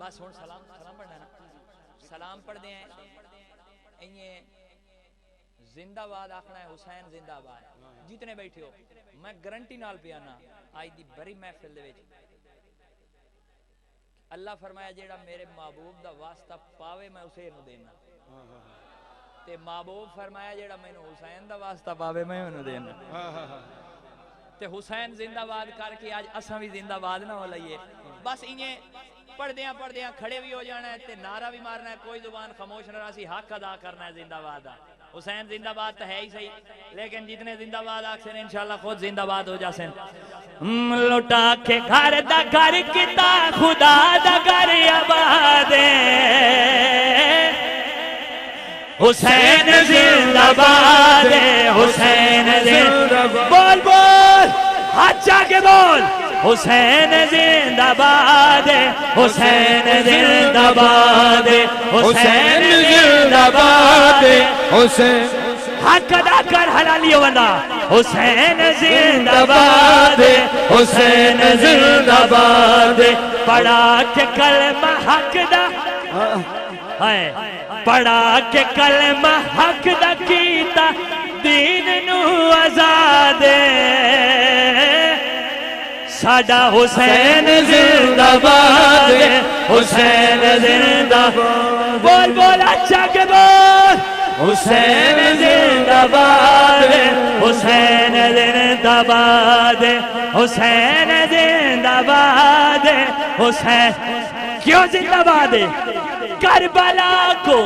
बस हुन सलाम पढ़ना ना, सलाम पढ़ते हैं जिंदाबाद आखना है, हुसैन जिंदाबाद। जितने बैठे हो मैं गारंटी नाल पियाना आज दी बड़ी महफिल दे विच अल्लाह फरमाया जेड़ा मेरे महबूब दा वास्ता पावे मैं उसे नु देना, ते महबूब फरमाया जेड़ा मैनू हुसैन दा वास्ता पावे मैं उन्हें देना। ते हुसैन जिंदाबाद करके आज असां भी जिंदाबाद ना हो लईए। बस इन्हें पढ़दियां पढ़दियां खड़े भी हो जाना है ते नारा भी मारना है, कोई जुबान खामोश न रही, हक अदा करना है जिंदाबाद दा। हुसैन जिंदाबाद तो है ही सही, लेकिन जितने जिंदाबाद आखसे इंशाल्लाह खुद जिंदाबाद हो जासे। लुटा के घर दा घर किता खुदा दा घर आबाद, हुसैन जिंदाबाद, हुसैन जिंदाबाद। बोल बोल हाथ जाके बोल, हुसैन जिंदाबाद, हुसैन जिंदाबाद, हुसैन जिंदाबाद, हुसैन हक अदा कर हलाली बंदा। हुसैन जिंदाबाद, हुसैन जिंदाबाद। पढ़ा के कलमा हक दा है, पढ़ा के कलमा हक दा कीता दीन नू आजाद। साडा हुसैन जिंदाबाद, हुसैन जिंदाबाद। बोल बोल अच्छा के बोल, हुसैन जिंदाबाद, हुसैन जिंदाबाद, हुसैन जिंदाबाद। हुसैन क्यों जिंदाबाद? करबला को,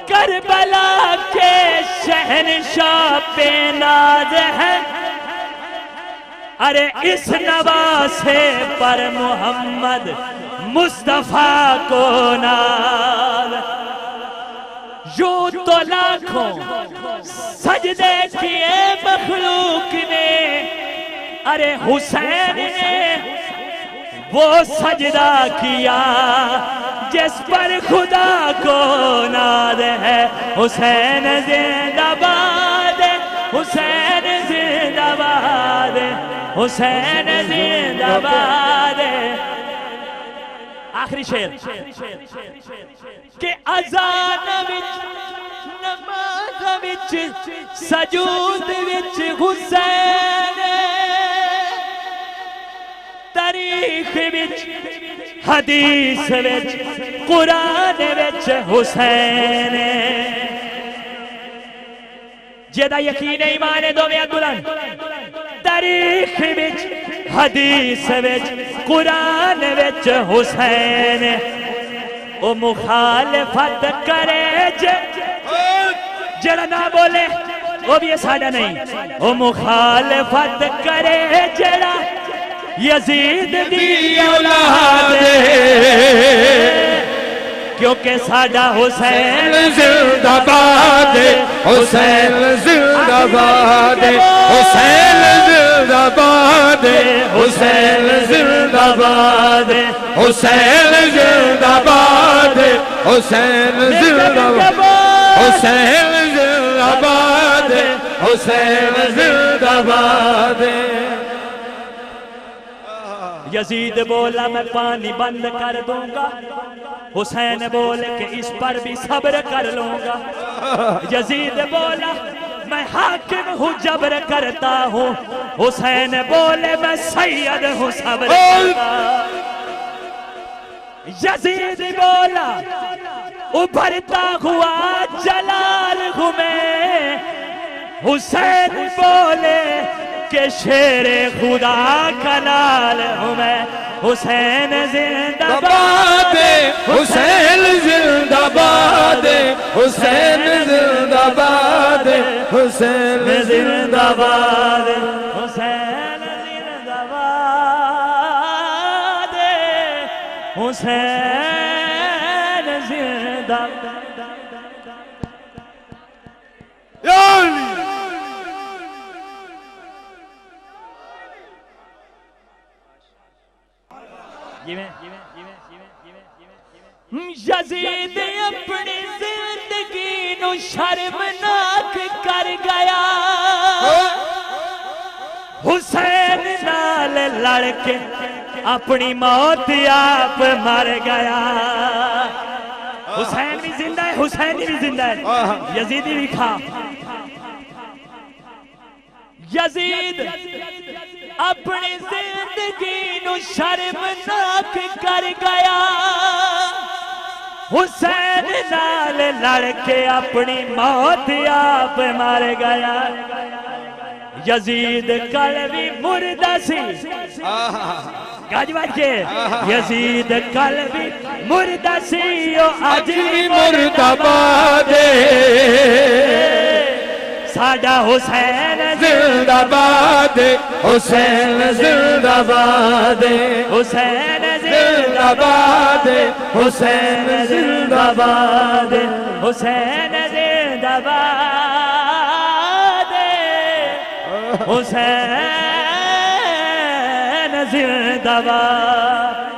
करबला के शहनशाह पे नाज है, अरे इस नवासे पर मोहम्मद मुस्तफा को नाज। यूं तो लाखों सजदे किए मखलूक ने, अरे हुसैन ने वो सजदा किया जिस पर खुदा को नाज है। हुसैन जिंदाबाद, हुसैन जिंदाबाद, हुसैन जिंदाबाद। आखिरी शेर के अजान विच नमाज विच सजूद विच हुसैन, तारीख विच हदीस विच कुरान विच हुसैन। जेदा यकीन ईमान दोवें बुलंद, तारीख विच हदीस विच कुरान विच हुसैन। ओ मुखालफत करे जड़ा ना बोले वो भी साडा नहीं, ओ मुखालफत करे जड़ा यजीद दी औलाद, क्योंकि साडा हुसैन जिंदाबाद, हुसैन जिंदाबाद, हुसैन जिंदाबाद, हुसैन जिंदाबाद, हुसैन जिंदाबाद, हुसैन जिंदाबाद, हुसैन जिंदाबाद, हुसैन जिंदाबाद। यजीद बोला मैं पानी बंद कर दूंगा, हुसैन बोले कि इस पर भी सब्र कर लूंगा। यजीद बोला मैं हाकिम हूँ जबर करता हूँ, हुसैन बोले मैं सैयद हूँ सब्र करता। यजीद बोला उभरता हुआ जलाल हूँ मैं, हुसैन बोले के शेरे खुदा का नाल हूँ मैं। हुसैन जिंदाबाद, हुसैन जिंदाबाद, हुसैन जिंदाबाद, हुसैन जिंदाबाद, हुसैन जिंदाबाद, हुसैन जिंदाबाद। यजीद अपनी जिंदगी नू शर्मनाक कर गया, हुसैन नाल लड़के अपनी मौत आप मर गया। हुसैन भी जिंदा है, हुसैनी भी जिंदा है, यजीदी भी खा। यजीद अपनी जिंदगी नू शर्मनाक कर गया। हुसैन नाल लड़के अपनी मौत आप मर गया। यजीद कल भी मुर्दा सी, गाजवा के यजीद कल भी मुर्दा सी, आज भी मुर्दाबाद साडा हुसैन जिंदाबाद, हुसैन जिंदाबाद, हुसैन जिंदाबाद, हुसैन जिंदाबाद, हुसैन जिंदाबाद, हुसैन जिंदाबाद।